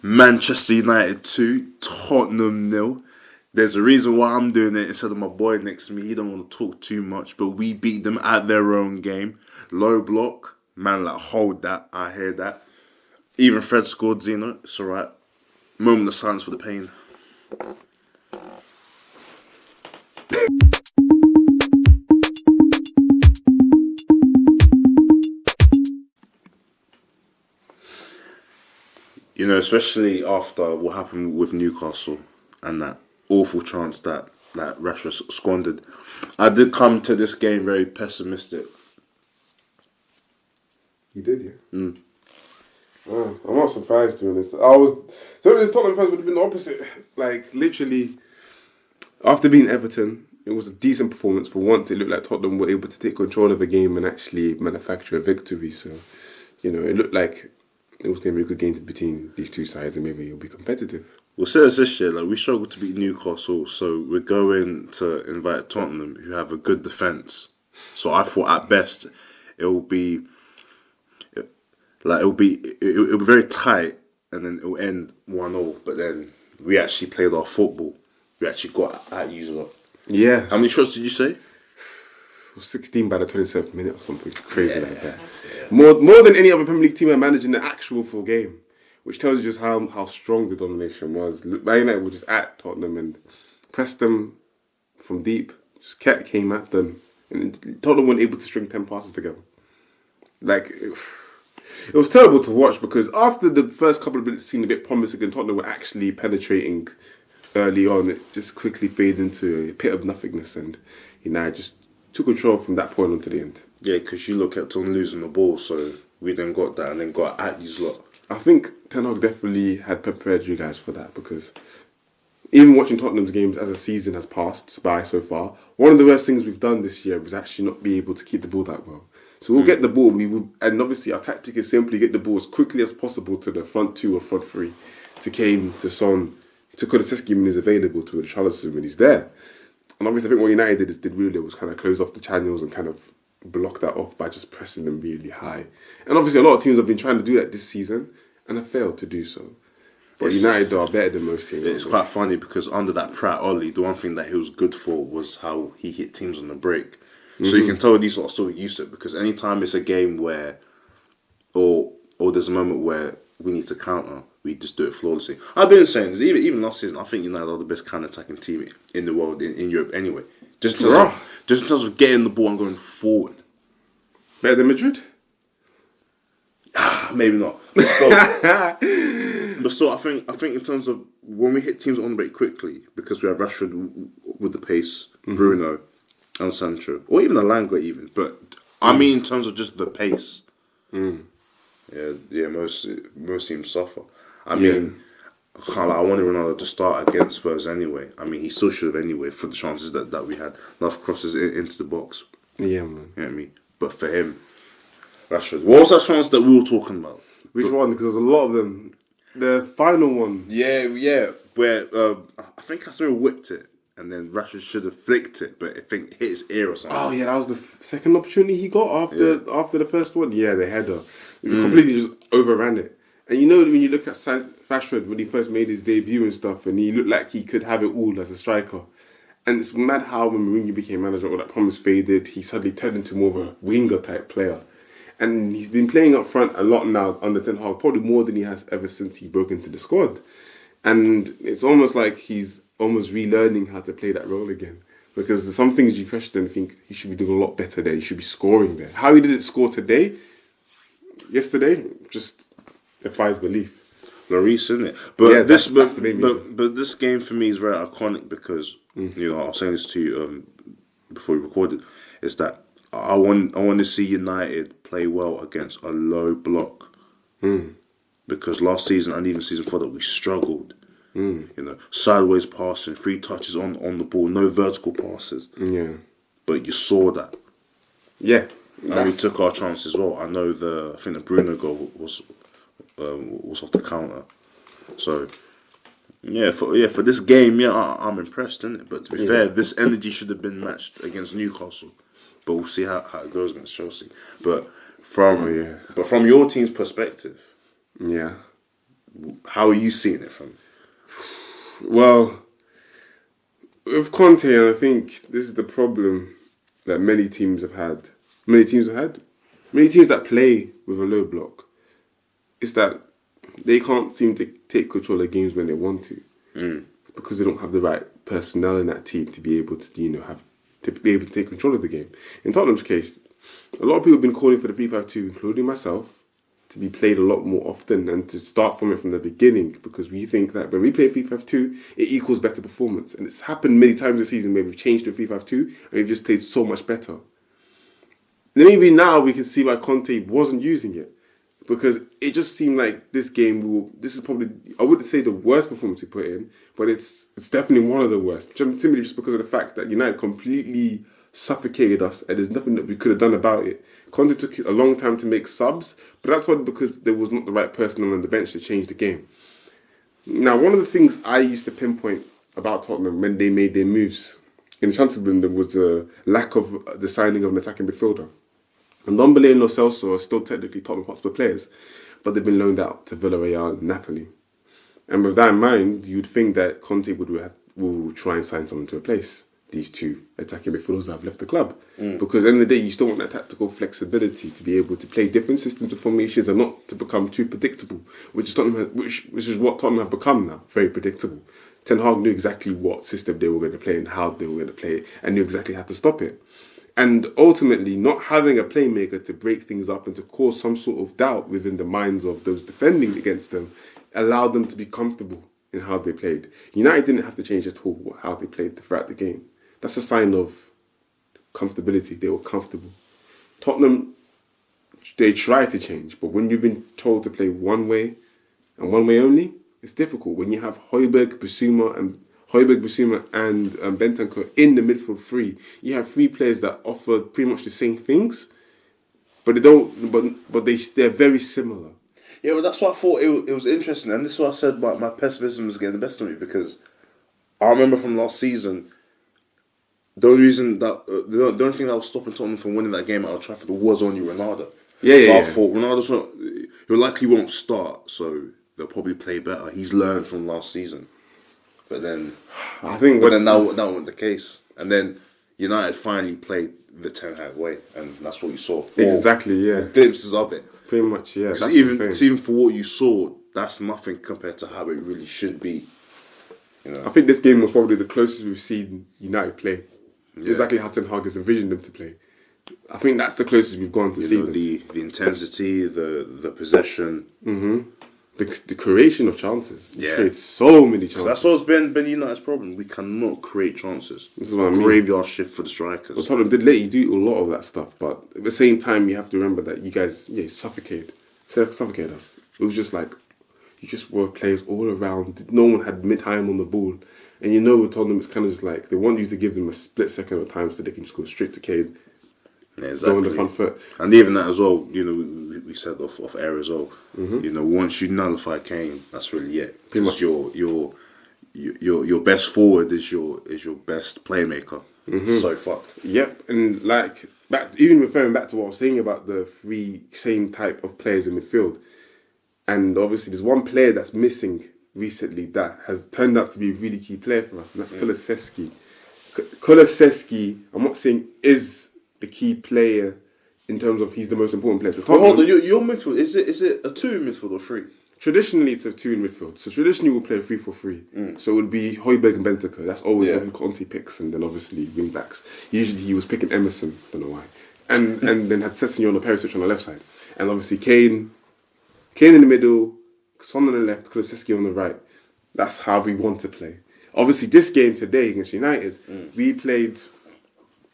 Manchester United 2, Tottenham 0. There's a reason why I'm doing it instead of my boy next to me. He don't want to talk too much, but we beat them at their own game. Low block. Man, like, hold that. I hear that. Even Fred scored, Zeno. It's alright. Moment of silence for the pain. You know, especially after what happened with Newcastle and that awful chance that Rashford squandered, I did come to this game very pessimistic. You did, yeah? Oh, I'm not surprised, to be honest. So this Tottenham fans would have been the opposite. Like, literally, after being Everton, it was a decent performance. For once, it looked like Tottenham were able to take control of the game and actually manufacture a victory. So, you know, it looked like it was going to be a good game between these two sides and maybe it'll be competitive. We'll say this year, like, we struggled to beat Newcastle, so we're going to invite Tottenham, who have a good defence. So I thought at best it'll be very tight, and then it'll end 1-0. But then we actually played our football. We actually got at you lot. Yeah. How many shots did you say? 16 by the 27th minute or something crazy like that. More than any other Premier League team are managing the actual full game, which tells you just how strong the domination was. Man United were just at Tottenham and pressed them from deep, just came at them, and Tottenham weren't able to string 10 passes together. Like, it was terrible to watch because after the first couple of minutes seemed a bit promising and Tottenham were actually penetrating early on, it just quickly faded into a pit of nothingness, and United just took control from that point on to the end. Yeah, because you kept on losing the ball, so we then got that and then got at you lot. I think Ten Hag definitely had prepared you guys for that because even watching Tottenham's games as a season has passed by so far, one of the worst things we've done this year was actually not be able to keep the ball that well. So we'll get the ball, and obviously our tactic is simply get the ball as quickly as possible to the front two or front three, to Kane, to Son, to Kulusevski when he's available, to Richarlison when he's there. And obviously I think what United did really was kind of close off the channels and kind of block that off by just pressing them really high. And obviously a lot of teams have been trying to do that this season and have failed to do so. But United are better than most teams. It's quite funny because under that Pratt Ollie, the one thing that he was good for was how he hit teams on the break. So you can tell these lot are still used to it because anytime it's a game where, or there's a moment where we need to counter, we just do it flawlessly. I've been saying this, even last season, I think United are the best counter-attacking team in the world, in Europe anyway. Just in terms of getting the ball and going forward. Better than Madrid? Maybe not. But still, I think in terms of when we hit teams on the break quickly, because we have Rashford with the pace, Bruno and Sancho, or even Alanga even. But I mean in terms of just the pace. Yeah, most teams suffer. I mean, I wanted Ronaldo to start against Spurs anyway. I mean, he still should have anyway for the chances that we had. Enough crosses into the box. Yeah, man. You know what I mean? But for him, Rashford. What was that chance that we were talking about? Which one? Because there's a lot of them. The final one. Yeah. Where I think Casemiro whipped it, and then Rashford should have flicked it, but I think it hit his ear or something. Oh yeah, that was the second opportunity he got after the first one. Yeah, the header. He completely just overran it. And you know when you look at Rashford when he first made his debut and stuff, and he looked like he could have it all as a striker. And it's mad how when Mourinho became manager, all that promise faded. He suddenly turned into more of a winger type player. And he's been playing up front a lot now under Ten Hag, probably more than he has ever since he broke into the squad. And it's almost like he's almost relearning how to play that role again. Because there's some things you question and think he should be doing a lot better there. He should be scoring there. How he didn't score yesterday, just defies belief. Lloris, isn't it? But yeah, that's the main reason. But this game for me is very iconic because you know I was saying this to you before we recorded. Is that I want to see United play well against a low block because last season and even season before that we struggled. You know, sideways passing, 3 touches on the ball, no vertical passes. Yeah, but you saw that. Yeah, and we took our chance as well. I think the Bruno goal was off the counter. So for this game, I'm impressed, isn't it? But to be fair, this energy should have been matched against Newcastle. But we'll see how it goes against Chelsea. But from your team's perspective, How are you seeing it from? Well, with Conte, and I think this is the problem that many teams have had. Many teams that play with a low block. It's that they can't seem to take control of games when they want to. It's because they don't have the right personnel in that team to be able to take control of the game. In Tottenham's case, a lot of people have been calling for the 3-5-2, including myself, to be played a lot more often and to start from it from the beginning, because we think that when we play 3-5-2, it equals better performance. And it's happened many times this season where we've changed to 3-5-2 and we've just played so much better. Maybe now we can see why Conte wasn't using it, because it just seemed like this game, this is probably, I wouldn't say the worst performance he put in, but it's definitely one of the worst. Simply just because of the fact that United completely suffocated us and there's nothing that we could have done about it. Conte took a long time to make subs, but that's probably because there was not the right person on the bench to change the game. Now, one of the things I used to pinpoint about Tottenham when they made their moves in the transfer window was a lack of the signing of an attacking midfielder. And Ndombele and Lo Celso are still technically Tottenham Hotspur players, but they've been loaned out to Villarreal and Napoli. And with that in mind, you'd think that Conte will try and sign someone to replace these two attacking midfielders that have left the club. Because at the end of the day, you still want that tactical flexibility to be able to play different systems of formations and not to become too predictable, which is what Tottenham have become now, very predictable. Ten Hag knew exactly what system they were going to play and how they were going to play it, and knew exactly how to stop it. And ultimately, not having a playmaker to break things up and to cause some sort of doubt within the minds of those defending against them allowed them to be comfortable in how they played. United didn't have to change at all how they played throughout the game. That's a sign of comfortability. They were comfortable. Tottenham, they tried to change, but when you've been told to play one way and one way only, it's difficult. When you have Højbjerg, Bissouma and Bentancur in the midfield three, you have three players that offer pretty much the same things, but they don't. But they're very similar. Yeah, but that's why I thought it was interesting, and this is why I said my pessimism was getting the best of me, because I remember from last season, the only thing that was stopping Tottenham from winning that game at Old Trafford was only Ronaldo. I thought Ronaldo's he likely won't start, so they'll probably play better. He's learned from last season. But then, that wasn't the case. And then United finally played the Ten Hag way, and that's what you saw. Exactly, yeah. Glimpses of it. Pretty much, yeah. Because even for what you saw, that's nothing compared to how it really should be. You know? I think this game was probably the closest we've seen United play. Yeah. Exactly how Ten Hag has envisioned them to play. I think that's the closest we've gone to see them. The intensity, the possession. Mm-hmm. The creation of chances. Yeah. Create so many chances. That's what's been United's problem. We cannot create chances. This is what I mean. Graveyard shift for the strikers. Well, Tottenham did let you do a lot of that stuff, but at the same time, you have to remember that you guys, suffocated us. It was just like, you just were players all around. No one had mid-time on the ball. And with Tottenham, it's kind of just like, they want you to give them a split second of time so they can just go straight to Kane. Yeah, exactly. Go on the front foot. And even that as well, we said off air as well. Mm-hmm. Once you nullify Kane, that's really it. Because your best forward is your best playmaker. Mm-hmm. So fucked. Yep, and even referring back to what I was saying about the three same type of players in midfield, and obviously there's one player that's missing recently that has turned out to be a really key player for us, and that's Kulusevski. Kulusevski, I'm not saying is the key player in terms of he's the most important player to Tottenham. Hold on, your midfield, is it a 2 in midfield or 3? Traditionally, it's a 2 in midfield. So traditionally, we'll play a 3-4-3. So it would be Højbjerg and Bentancur. That's always who Conte picks, and then obviously wing backs. Usually, he was picking Emerson. Don't know why. And then had Sessegnon or Perisic on the left side, and obviously Kane in the middle, Son on the left, Kulusevski on the right. That's how we want to play. Obviously, this game today against United, we played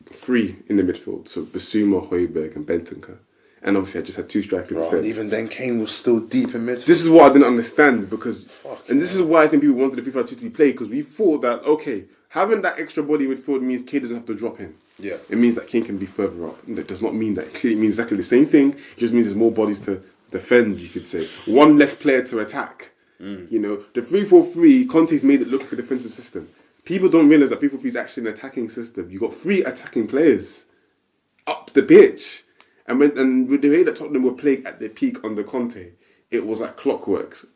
3 in the midfield, so Bissouma, Højbjerg and Bentancur. And obviously I just had 2 strikers instead. Even then Kane was still deep in midfield. This is what I didn't understand, because this is why I think people wanted the 3-5-2 to be played, because we thought that, okay, having that extra body midfield means Kane doesn't have to drop in. Yeah. It means that Kane can be further up. And it does not mean that. It means exactly the same thing. It just means there's more bodies to defend, you could say. One less player to attack. The 3-4-3, Conte's made it look like a defensive system. People don't realise that 3-4-3 is actually an attacking system. You've got 3 attacking players up the pitch. And with the way that Tottenham were playing at their peak under Conte, it was like clockworks.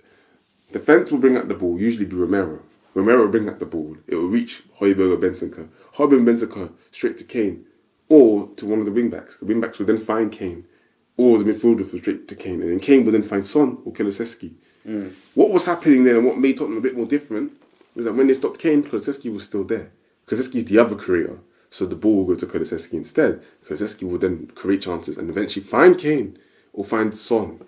Defence will bring out the ball, usually be Romero. Romero will bring out the ball. It will reach Højbjerg or Bentancur. Højbjerg and Bentancur straight to Kane or to one of the wing-backs. The wing-backs will then find Kane or the midfielder will straight to Kane. And then Kane will then find Son or Kulusevski. What was happening there and what made Tottenham a bit more different was that when they stopped Kane, Kulusevski was still there. Kulusevski's the other creator. So the ball will go to Kulusevski instead. Kulusevski will then create chances and eventually find Kane or find Son.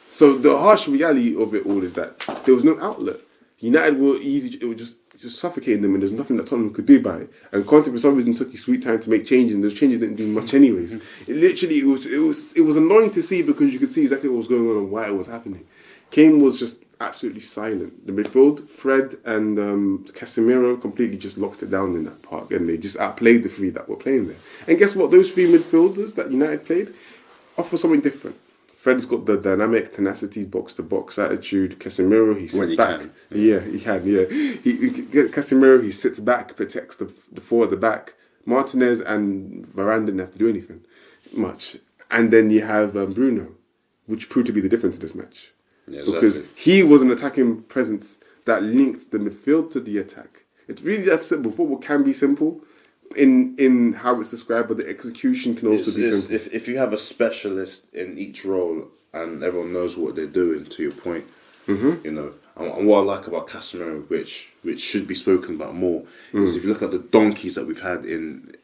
So the harsh reality of it all is that there was no outlet. United were easy; it was just suffocating them, and there's nothing that Tottenham could do about it. And Conte, for some reason, took his sweet time to make changes, and those changes didn't do much anyways. It was annoying to see because you could see exactly what was going on and why it was happening. Kane was just absolutely silent. The midfield, Fred and Casemiro completely just locked it down in that part, and they just outplayed the three that were playing there. And guess what? Those three midfielders that United played offer something different. Fred's got the dynamic, tenacity, box-to-box attitude. Casemiro, he sits back. He can. Casemiro, he sits back, protects the four at the back. Martinez and Varane didn't have to do anything much. And then you have Bruno, which proved to be the difference in this match. Yeah, exactly. Because he was an attacking presence that linked the midfield to the attack. It's really that simple. Football can be simple in how it's described, but the execution can also be simple. If you have a specialist in each role and everyone knows what they're doing, to your point, you know, and what I like about Casemiro, which should be spoken about more, is if you look at the donkeys that we've had in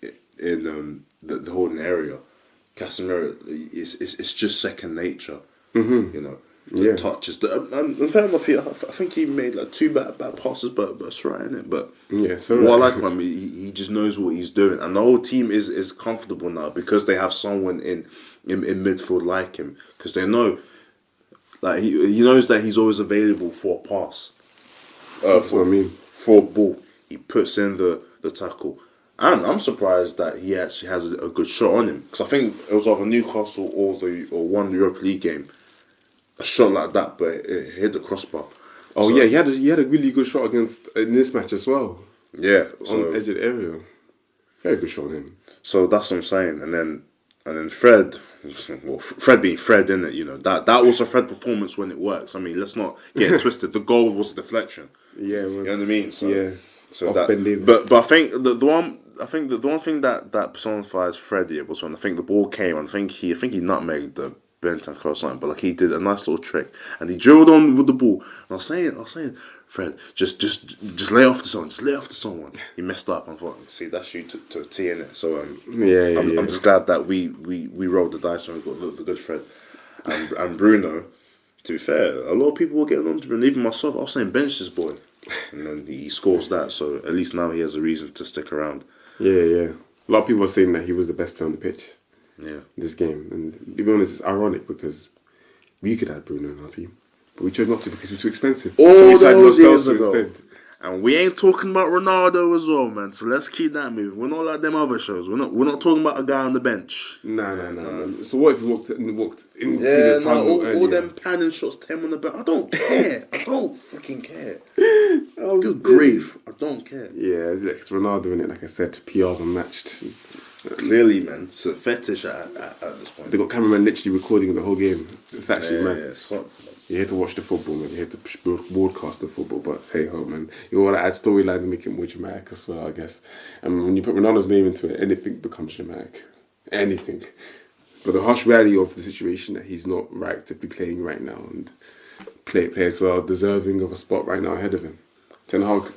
the Holden area, Casemiro it's just second nature, you know. The touches. And fair enough, I think he made like 2 bad passes, but that's right, isn't it? But what I like about him, he just knows what he's doing, and the whole team is comfortable now because they have someone in midfield like him, because they know, like he knows that he's always available for a pass, for a ball. He puts in the tackle. And I'm surprised that he actually has a good shot on him, because I think it was either Newcastle or one Europa League game. A shot like that, but it hit the crossbar. Oh, so, yeah, he had a really good shot in this match as well. Yeah, on the edge of the area, very good shot on him. So that's what I'm saying. And then Fred, well, Fred being Fred, innit? You know, that was a Fred performance when it works. I mean, let's not get it twisted. The goal was a deflection. Yeah, it was, you know what I mean. So, yeah, so that. But I think the one thing that personifies Fred here was when I think the ball came, and I think he nutmegged the Bentancur or something, but like he did a nice little trick and he dribbled on with the ball. And I was saying, Fred, just lay off to someone. He messed up. I thought, see, that's you to a T in it. So I'm just glad that we rolled the dice and we got the good Fred and Bruno. To be fair, a lot of people were getting on to Bruno, even myself. I was saying bench this boy, and then he scores that. So at least now he has a reason to stick around. Yeah. A lot of people are saying that he was the best player on the pitch. Yeah, this game, and to be honest, it's ironic because we could add Bruno in our team, but we chose not to because he was too expensive. All those years ago, and we ain't talking about Ronaldo as well, man. So let's keep that moving. We're not like them other shows. We're not talking about a guy on the bench. No. So what if you walked into the tunnel all them panning shots, 10 on the bench? I don't care. I don't freaking care. Good grief, I don't care. Yeah, it's Ronaldo in it. Like I said, PR's unmatched. Clearly, man, it's a fetish at this point. They got cameramen literally recording the whole game. It's actually mad. Yeah, you're here to watch the football, man. You're here to broadcast the football, but hey ho, man. You want to add storyline and make it more dramatic as well, I guess. And when you put Ronaldo's name into it, anything becomes dramatic. Anything. But the harsh reality of the situation that he's not right to be playing right now, and players are deserving of a spot right now ahead of him. Ten Hag,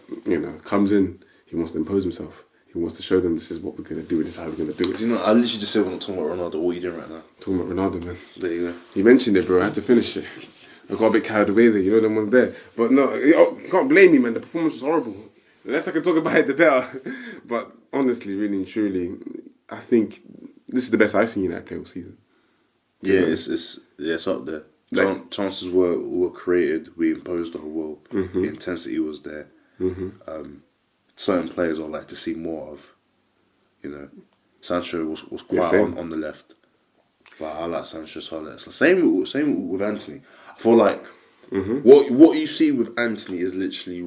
comes in, he wants to impose himself. He wants to show them this is what we're going to do, this is how we're going to do it. I literally just said we're not talking about Ronaldo. What are you doing right now? Talking about Ronaldo, man. There you go. You mentioned it, bro. I had to finish it. I got a bit carried away there. You know, them ones there. But no, you can't blame me, man. The performance was horrible. The less I can talk about it, the better. But honestly, really and truly, I think this is the best I've seen United play all season. Yeah, it's up there. Chances were created. We imposed the whole world. Mm-hmm. The intensity was there. Mm-hmm. Certain players I'd like to see more of. Sancho was quite on the left. But I like Sancho's highlights. Same with Anthony. I feel like what you see with Anthony is literally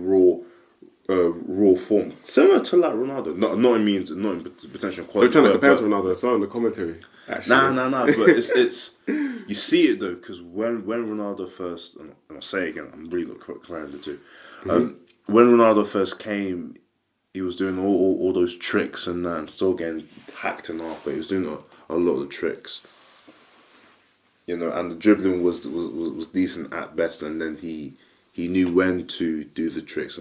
raw form, similar to like Ronaldo. Not in potential quality. They're trying to compare to Ronaldo. I saw in the commentary. Actually. Nah. But it's you see it though, because when Ronaldo first, and I'll say it again, I'm really not comparing the two. When Ronaldo first came, he was doing all those tricks and that, and still getting hacked and off, but he was doing a lot of the tricks. You know, and the dribbling was decent at best, and then he knew when to do the tricks.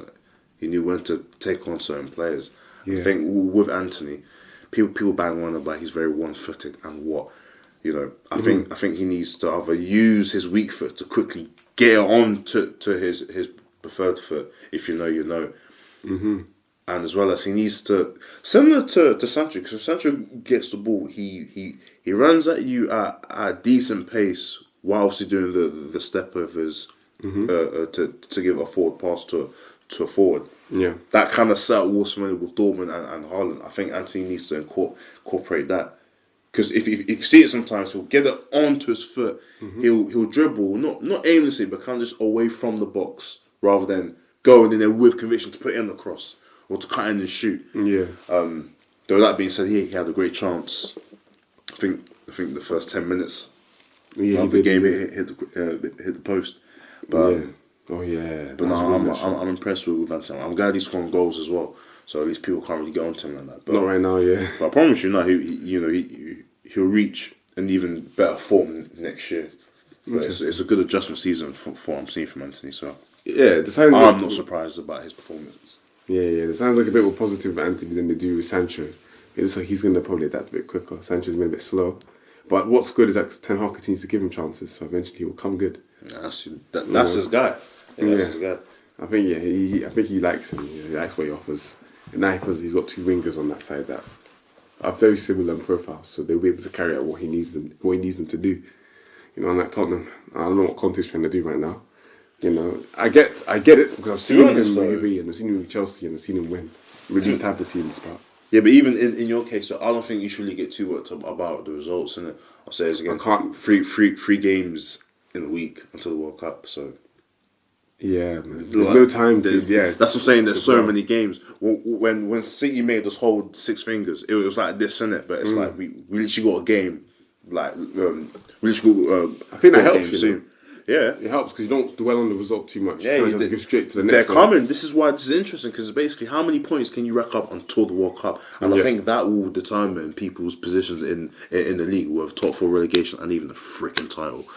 He knew when to take on certain players. Yeah. I think with Anthony, people bang on about he's very one-footed and what, you know. I think he needs to either use his weak foot to quickly get on to his preferred foot. If you know, you know. And as well as he needs to, similar to Sancho, because if Sancho gets the ball, he runs at you at a decent pace while obviously doing the step of his to give a forward pass to a forward. Yeah, that kind of set was familiar with Dortmund and Haaland. I think Anthony needs to incorporate that, because if you see it sometimes, he'll get it onto his foot. He'll dribble not aimlessly, but kind of just away from the box rather than going in there with conviction to put in the cross or to cut in and shoot. Yeah. Though that being said, he had a great chance. I think the first 10 minutes of the game hit the post. But but no, I'm impressed with Anthony. I'm glad he's scoring goals as well. So at least people can't really get onto him like that. But, not right now, yeah. But I promise you, he'll reach an even better form next year. But it's a good adjustment season for what I'm seeing from Anthony. So yeah, I'm not surprised about his performance. Yeah. It sounds like a bit more positive with Anthony than they do with Sancho. It looks like he's going to probably adapt a bit quicker. Sancho's been a bit slow. But what's good is that Ten Hag continues to give him chances, so eventually he will come good. Yeah, that's his guy. That's his guy. I think he likes him. He likes what he offers. And now he's got two wingers on that side that are very similar in profile, so they'll be able to carry out what he needs them to do. You know, unlike Tottenham, I don't know what Conte's trying to do right now. You know, I get it because I've seen him and I've seen him with Chelsea and I've seen him win. We just have the team spot. Yeah, but even in your case, so I don't think you should really get too worked up about the results. And I'll say this again: three games in a week until the World Cup. So yeah, man. There's no time to. Yeah, that's what I'm saying. There's so many games. When City made us hold six fingers, it was like this, innit? But it's like we literally got a game. Like we literally got. I think that helps you soon. Yeah, it helps because you don't dwell on the result too much. Yeah, you go straight to the next. They're coming. This is why this is interesting, because basically how many points can you rack up until the World Cup, and I think that will determine people's positions in the league with top 4 relegation and even the freaking title.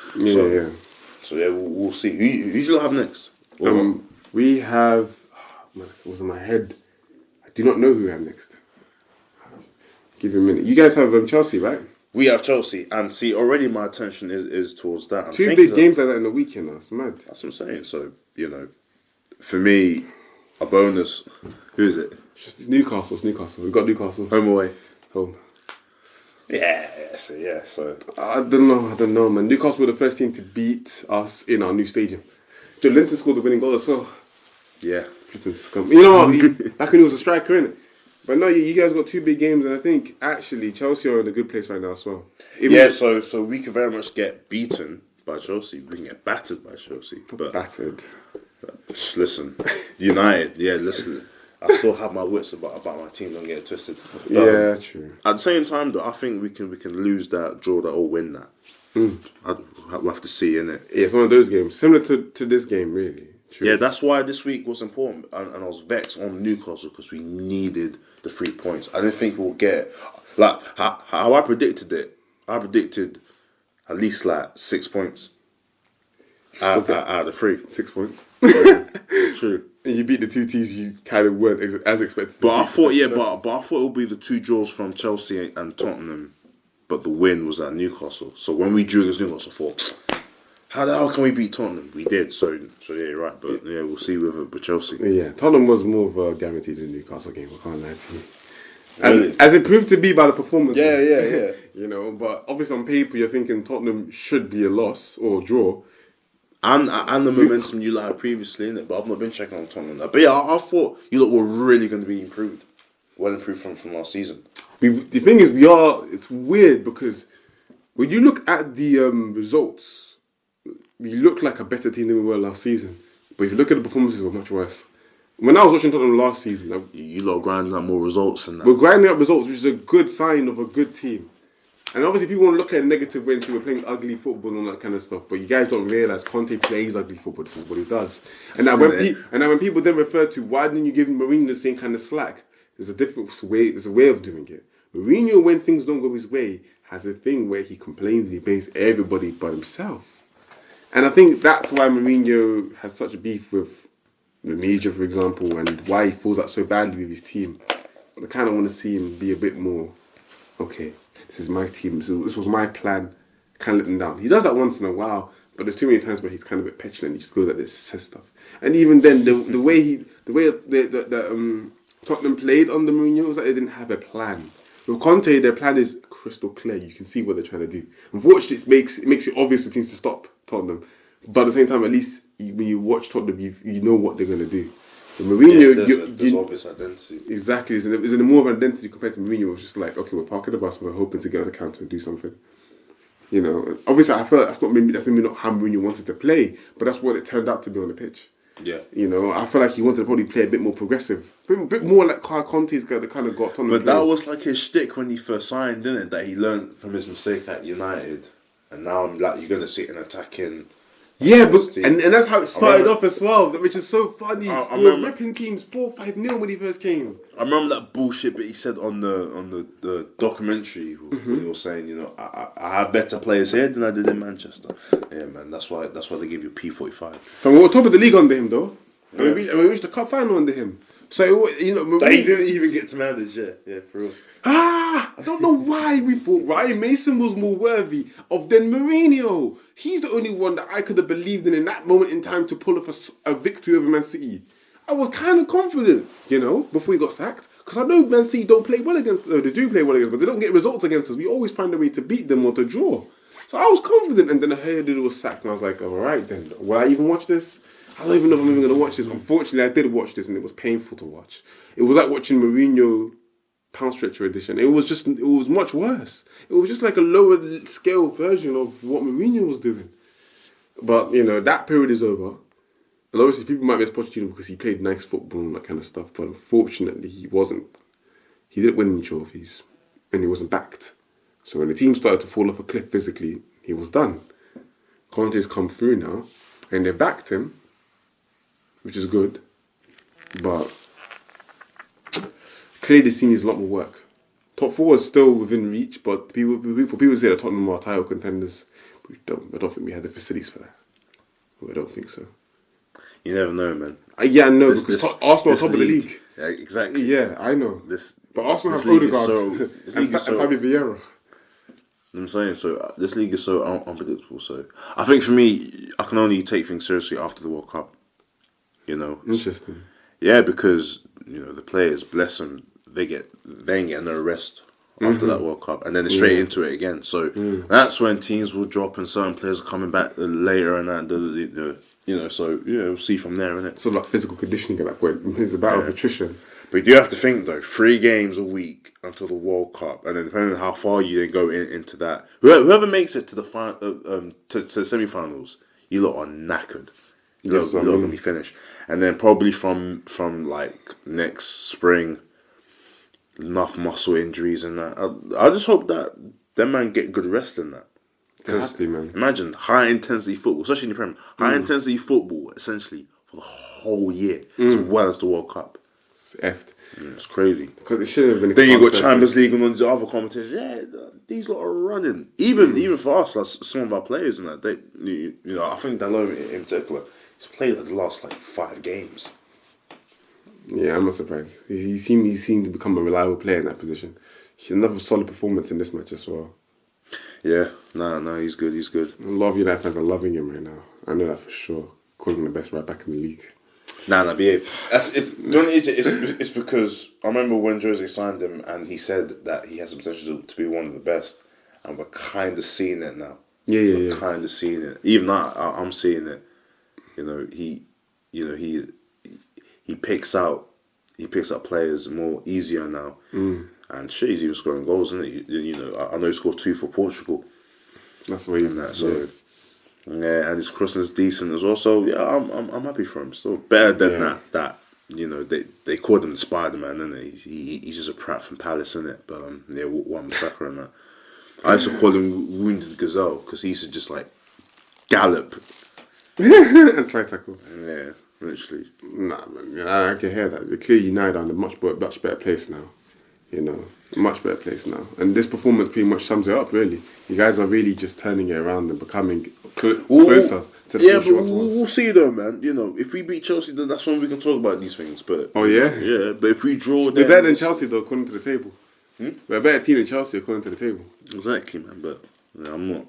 So we'll see. Who do you have next? We have. It was in my head. I do not know who we have next. Give you a minute. You guys have Chelsea, right? We have Chelsea, and see, already my attention is towards that. Two big games like that in the weekend, that's mad. That's what I'm saying. So, for me, a bonus. Who is it? It's Newcastle. We've got Newcastle. Home away. Home. Yeah. So I don't know, man. Newcastle were the first team to beat us in our new stadium. Joe Linton scored the winning goal as well. Yeah. You know what? Back when he was a striker, innit? But no, you guys got two big games, and I think actually Chelsea are in a good place right now as well. So we can very much get beaten by Chelsea. We can get battered by Chelsea. Battered. Listen, United. Yeah, listen. I still have my wits about my team. Don't get it twisted. Yeah, true. At the same time, though, I think we can lose that, draw that, or win that. We'll have to see, innit? Yeah, it's one of those games similar to this game, really. True. Yeah, that's why this week was important, and I was vexed on Newcastle because we needed the 3 points. I didn't think we'll get how I predicted it. I predicted at least 6 points out of the 3. 6 points. True. And you beat the two teams you kind of weren't as expected. But I thought, but I thought it would be the 2 draws from Chelsea and Tottenham, but the win was at Newcastle. So when we drew against Newcastle, I thought, how the hell can we beat Tottenham? We did, so yeah, you're right. But yeah, we'll see with Chelsea. Yeah, Tottenham was more of a guarantee than the Newcastle game. I can't lie to you. As it proved to be by the performance. Yeah. But obviously on paper you're thinking Tottenham should be a loss or a draw. And the momentum you had previously, innit? But I've not been checking on Tottenham. But yeah, I thought you lot were really going to be improved. Well improved from last season. The thing is, it's weird because when you look at the results, we look like a better team than we were last season. But if you look at the performances, we're much worse. When I was watching Tottenham last season, You lot grinding out more results than that. we're grinding up results, which is a good sign of a good team. And obviously, people want to look at a negative way and say we're playing ugly football and all that kind of stuff. But you guys don't realise Conte plays ugly football. This is what he does. And now, when people then refer to why didn't you give Mourinho the same kind of slack? There's a different way. There's a way of doing it. Mourinho, when things don't go his way, has a thing where he complains and he blames everybody but himself. And I think that's why Mourinho has such a beef with the media, for example, and why he falls out so badly with his team. I kind of want to see him be a bit more, okay, this is my team, so this was my plan, can't let them down. He does that once in a while, but there's too many times where he's kind of a bit petulant, he just goes like this, says stuff. And even then, the way Tottenham played under Mourinho was like they didn't have a plan. With Conte, their plan is crystal clear. You can see what they're trying to do. Unfortunately, it makes it obvious for teams to stop Tottenham. But at the same time, at least when you watch Tottenham, you know what they're going to do. With Mourinho, there's obvious identity. Exactly. There's more of an identity compared to Mourinho. It was just like, okay, we're parking the bus, we're hoping to get on the counter and do something. You know, obviously, I feel like that's maybe not how Mourinho wanted to play, but that's what it turned out to be on the pitch. Yeah. You know, I feel like he wanted to probably play a bit more progressive. A bit more like Carl Conte's kind of got Tottenham. But that was like his shtick when he first signed, didn't it? That he learned from his mistake at United. And now like you're going to sit and attacking. Yeah, but and that's how it started off as well, which is so funny. We were ripping teams 4-5-0 when he first came. I remember that bullshit bit he said on the documentary when he was saying, you know, I have better players here than I did in Manchester. Yeah, man, that's why they give you P45. And we were top of the league under him, though. Yeah. And we reached the cup final under him. So you know, he didn't even get to manage. Yeah, for real. I don't know why we thought Ryan Mason was more worthy of than Mourinho. He's the only one that I could have believed in that moment in time to pull off a victory over Man City. I was kind of confident, you know, before he got sacked. Because I know Man City don't play well against us. They do play well against us, but they don't get results against us. We always find a way to beat them or to draw. So I was confident, and then I heard it was sacked, and I was like, all right then, will I even watch this? I don't even know if I'm even going to watch this. Unfortunately, I did watch this, and it was painful to watch. It was like watching Mourinho Pound Stretcher edition. It was much worse. It was just like a lower scale version of what Mourinho was doing. But, you know, that period is over. And obviously people might miss Pochettino because he played nice football and that kind of stuff. But unfortunately, he didn't win any trophies. And he wasn't backed. So when the team started to fall off a cliff physically, he was done. Conte's come through now. And they backed him, which is good. But clearly this team needs a lot more work. Top 4 is still within reach, but for people to say that Tottenham are title contenders, I don't think we had the facilities for that. I don't think so. You never know, man. Yeah, I know, because Arsenal are top of the league. Yeah, exactly. Yeah, I know. But Arsenal have Odegaard and Fabio Vieira. I'm saying, so this league is so unpredictable. So I think for me, I can only take things seriously after the World Cup. You know. Interesting. Yeah, because you know the players, bless them, they ain't getting no rest after that World Cup, and then they're straight into it again. So that's when teams will drop and certain players are coming back later and that. You know, so we'll see from there, innit? So like physical conditioning at that point. It's a battle of attrition. But you do have to think though, 3 games a week until the World Cup, and then depending on how far you then go into that, whoever makes it to the to the semi-finals, you lot are knackered. You lot are gonna be finished, and then probably from like next spring, enough muscle injuries and that. I just hope that them man get good rest in that. Because man. Imagine high intensity football, especially in the Premier. High intensity football, essentially for the whole year, as well as the World Cup. It's effed. It's crazy. Because it should have been. Then you got Champions League and all the other competitions. Yeah, these lot are running. Even for us, like some of our players and that, I think Dalot in particular, he's played the last like 5 games. Yeah, I'm not surprised. He seemed to become a reliable player in that position. He had another solid performance in this match as well. Yeah, no, he's good. A lot of United fans are loving him right now. I know that for sure. Calling him the best right back in the league. Behave. It's because I remember when Jose signed him and he said that he has the potential to be one of the best, and we're kind of seeing it now. We're kind of seeing it. Even now, I'm seeing it. You know, he picks out players more easier now. And shit, he's even scoring goals, isn't he? You know, I know he scored 2 for Portugal. That's where you're that. So and his crossing's decent as well. So yeah, I'm happy for him. Still better than that you know, they called him Spider-Man, innit? He's just a prat from Palace, innit? But yeah, one tracker on that. I used to call him Wounded Gazelle because he used to just like gallop. And slide tackle. Yeah, literally. Nah, man, I can hear that. Clearly United are in a much better place now. You know, a much better place now. And this performance pretty much sums it up, really. You guys are really just turning it around and becoming closer to the but was. we'll see though, man. You know, if we beat Chelsea, then that's when we can talk about these things. But oh yeah, yeah. But if we draw, we're better than Chelsea though, according to the table. We're a better team than Chelsea according to the table. Exactly, man. But yeah, I'm not.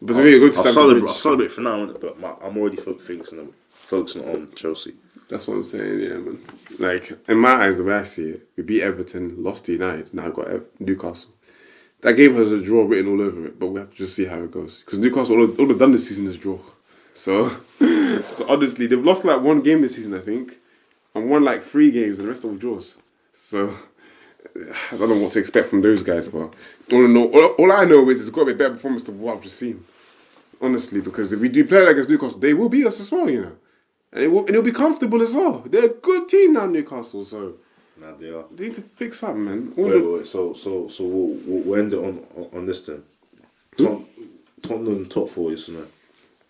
But I'll celebrate for now, but I'm already focusing on Chelsea. That's what I'm saying, yeah, man. Like, in my eyes, the way I see it, we beat Everton, lost to United, now got Newcastle. That game has a draw written all over it, but we have to just see how it goes. Because Newcastle, all they've done this season is draw. So honestly, they've lost like one game this season, I think, and won like 3 games, and the rest of draws. So I don't know what to expect from those guys, but all I know is it's got to be a better performance than what I've just seen. Honestly, because if we do play like against Newcastle, they will beat us as well, you know. And it'll be comfortable as well. They're a good team now, Newcastle, so nah, they are. They need to fix something, man. Wait. So we'll end it on this then. Tottenham top 4, yes or no?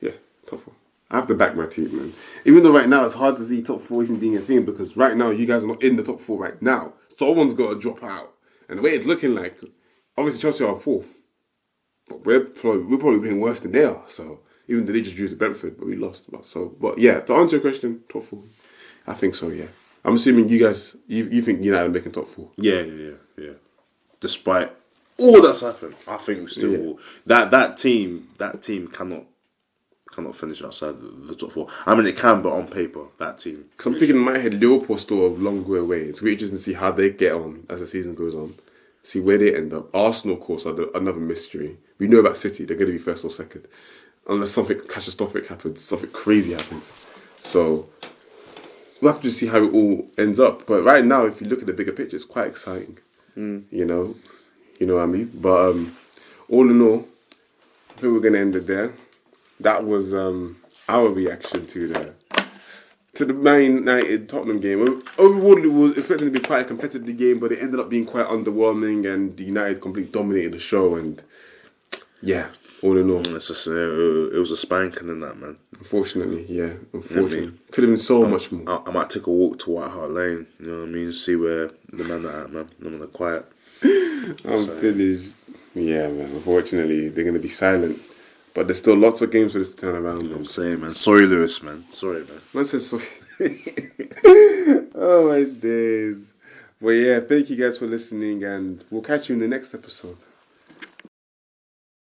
Yeah, top 4. I have to back my team, man. Even though right now it's hard to see top 4 even being a thing because right now you guys are not in the top 4 right now. Someone's got to drop out. And the way it's looking like, obviously Chelsea are 4th. But we're probably being worse than they are. So even though they just drew to Brentford, but we lost. But yeah, to answer your question, top 4. I think so, yeah. I'm assuming you guys, you think United are making top 4. Yeah. Despite all that's happened, I think we still will. That team cannot finish outside the top 4. I mean, it can, but on paper, that team. Because I'm thinking in my head, Liverpool still a long way away. It's really interesting to see how they get on as the season goes on. See where they end up. Arsenal, of course, are another mystery. We know about City; they're going to be 1st or 2nd, unless something catastrophic happens, something crazy happens. So we'll have to see how it all ends up. But right now, if you look at the bigger picture, it's quite exciting. You know what I mean. But all in all, I think we're going to end it there. That was our reaction to the Man United Tottenham game. Overall, it was expecting to be quite a competitive game, but it ended up being quite underwhelming, and United completely dominated the show. And yeah, all in all, it's just, it was a spanking in that, man. Unfortunately. Could have been so much more. I might take a walk to White Hart Lane. You know what I mean? See where the men are at, man. I'm gonna quiet. I'm finished. Yeah, man. Unfortunately, they're gonna be silent. But there's still lots of games for this to turn around. I'm saying, man. Sorry, Lewis, man. Sorry, man. Man said sorry. Oh, my days. Well, yeah, thank you guys for listening, and we'll catch you in the next episode.